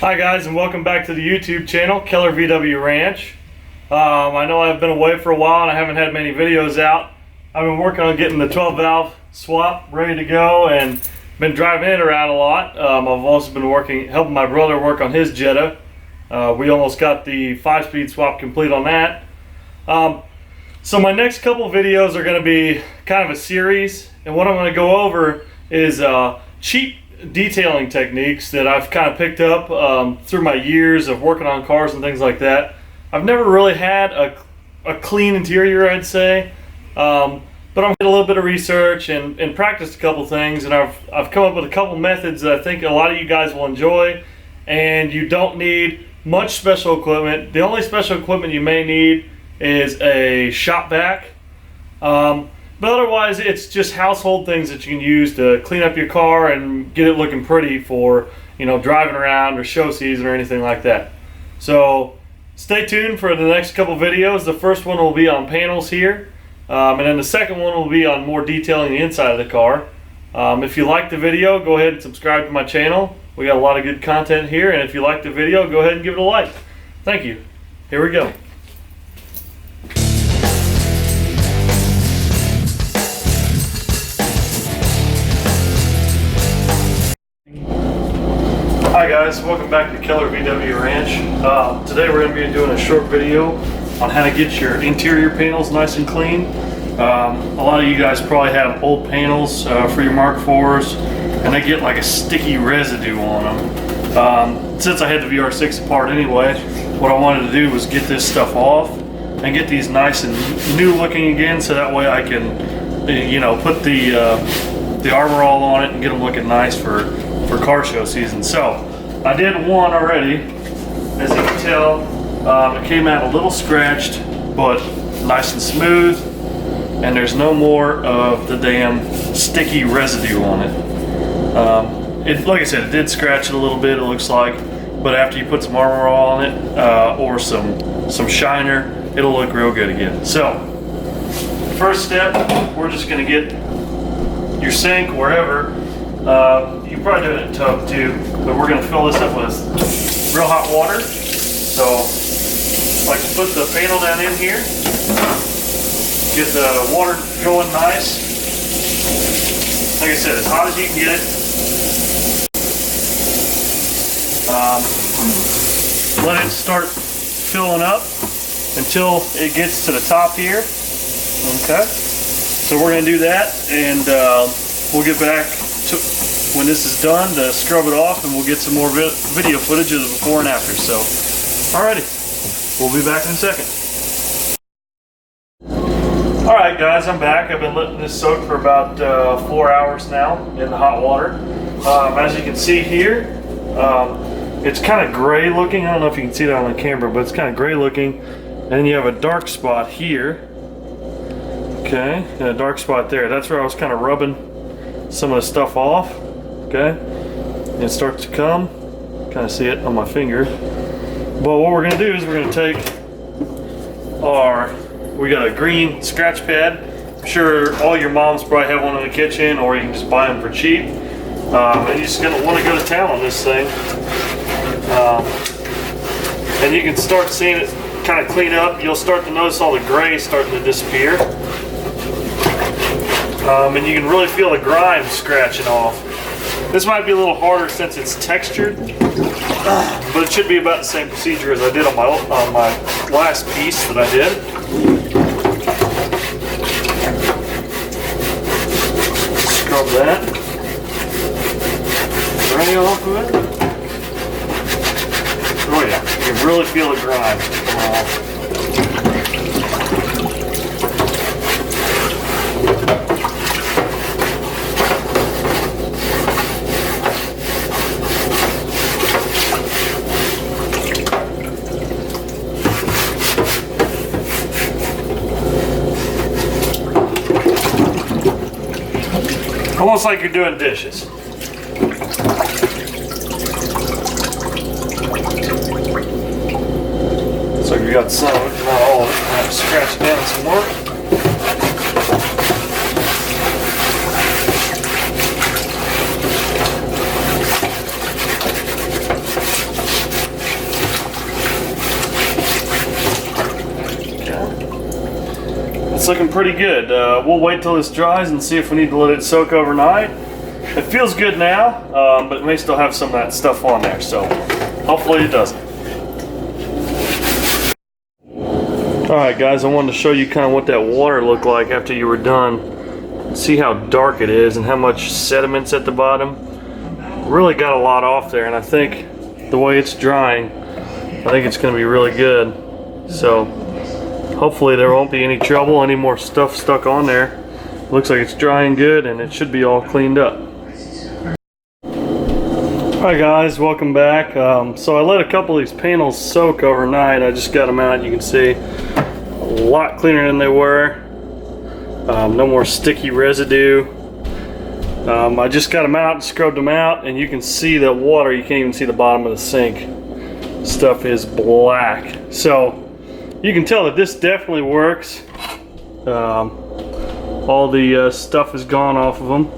Hi guys, and welcome back to the YouTube channel, Keller VW Ranch. I know I've been away for a while and I haven't had many videos out. I've been working on getting the 12 valve swap ready to go and been driving it around a lot. I've also been helping my brother work on his Jetta. We almost got the 5-speed swap complete on that. So my next couple videos are going to be kind of a series, and what I'm going to go over is cheap detailing techniques that I've kind of picked up through my years of working on cars and things like that. I've never really had a clean interior, I'd say, but I'm doing a little bit of research and practiced a couple things, and I've come up with a couple methods that I think a lot of you guys will enjoy. And you don't need much special equipment. The only special equipment you may need is a shop vac. But otherwise, it's just household things that you can use to clean up your car and get it looking pretty for, you know, driving around or show season or anything like that. So stay tuned for the next couple videos. The first one will be on panels here, and then the second one will be on more detailing the inside of the car. If you like the video, go ahead and subscribe to my channel. We got a lot of good content here, and if you like the video, go ahead and give it a like. Thank you. Here we go. Hi guys, welcome back to Keller VW Ranch. Today we're going to be doing a short video on how to get your interior panels nice and clean. A lot of you guys probably have old panels for your Mark IVs, and they get like a sticky residue on them. Since I had the VR6 apart anyway, what I wanted to do was get this stuff off and get these nice and new looking again, so that way I can, you know, put the armor all on it and get them looking nice for car show season. So I did one already. As you can tell, it came out a little scratched, but nice and smooth, and there's no more of the damn sticky residue on it. Like I said, it did scratch it a little bit, it looks like, but after you put some armor all on it, or some shiner, it'll look real good again. So first step, we're just going to get your sink wherever. You can probably do it in a tub too, but we're going to fill this up with real hot water. So like to put the panel down in here, get the water going nice. Like I said, as hot as you can get it. Let it start filling up until it gets to the top here. Okay, so we're going to do that, and we'll get back to when this is done to scrub it off, and we'll get some more video footage of the before and after. So alrighty, we'll be back in a second. Alright guys, I'm back. I've been letting this soak for about 4 hours now in the hot water. As you can see here, it's kind of gray looking. I don't know if you can see that on the camera, but it's kind of gray looking. And you have a dark spot here. Okay, and a dark spot there. That's where I was kind of rubbing some of the stuff off. Okay, and it starts to come. Kind of see it on my finger. But what we're going to do is we're going to take we got a green scratch pad. I'm sure all your moms probably have one in the kitchen, or you can just buy them for cheap. And you're just going to want to go to town on this thing. And you can start seeing it kind of clean up. You'll start to notice all the gray starting to disappear. And you can really feel the grime scratching off. This might be a little harder since it's textured, but it should be about the same procedure as I did on my last piece that I did. Scrub that. Gray off of it. Oh yeah, you can really feel the grime come off. Almost like you're doing dishes. So you got some of it, not all of it. I have to scratch it down some more. looking pretty good. We'll wait till this dries and see if we need to let it soak overnight. It feels good now, but it may still have some of that stuff on there, so hopefully it doesn't. Alright guys, I wanted to show you kind of what that water looked like after you were done. See how dark it is and how much sediment's at the bottom. Really got a lot off there, and I think the way it's drying, I think it's going to be really good. So hopefully there won't be any trouble, any more stuff stuck on there. Looks like it's drying good and it should be all cleaned up. Alright guys, welcome back. So I let a couple of these panels soak overnight. I just got them out, you can see a lot cleaner than they were. No more sticky residue. I just got them out and scrubbed them out, and you can see that water, you can't even see the bottom of the sink. Stuff is black. So you can tell that this definitely works. All the stuff is gone off of them.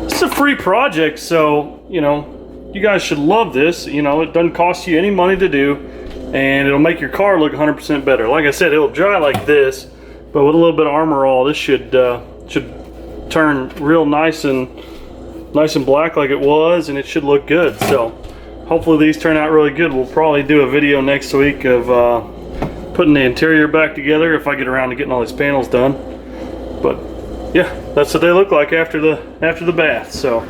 It's a free project, so you know, you guys should love this. You know, it doesn't cost you any money to do, and it'll make your car look 100% better. Like I said, it'll dry like this, but with a little bit of Armor All, this should turn real nice and black like it was, and it should look good. So hopefully these turn out really good. We'll probably do a video next week of putting the interior back together if I get around to getting all these panels done. But yeah, that's what they look like after the bath. So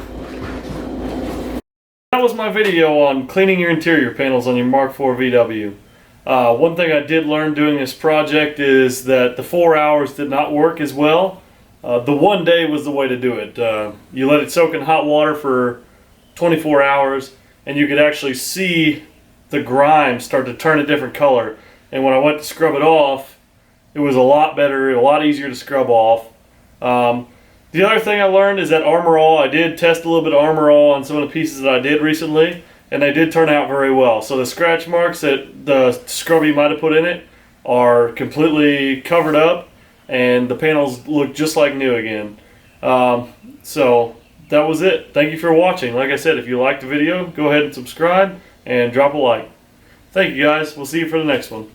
that was my video on cleaning your interior panels on your Mark IV VW. One thing I did learn doing this project is that the 4 hours did not work as well. The 1 day was the way to do it. You let it soak in hot water for 24 hours and you could actually see the grime start to turn a different color. And when I went to scrub it off, it was a lot better, a lot easier to scrub off. The other thing I learned is that Armor All, I did test a little bit of Armor All on some of the pieces that I did recently, and they did turn out very well. So the scratch marks that the scrubby might have put in it are completely covered up, and the panels look just like new again. So that was it. Thank you for watching. Like I said, if you liked the video, go ahead and subscribe and drop a like. Thank you guys. We'll see you for the next one.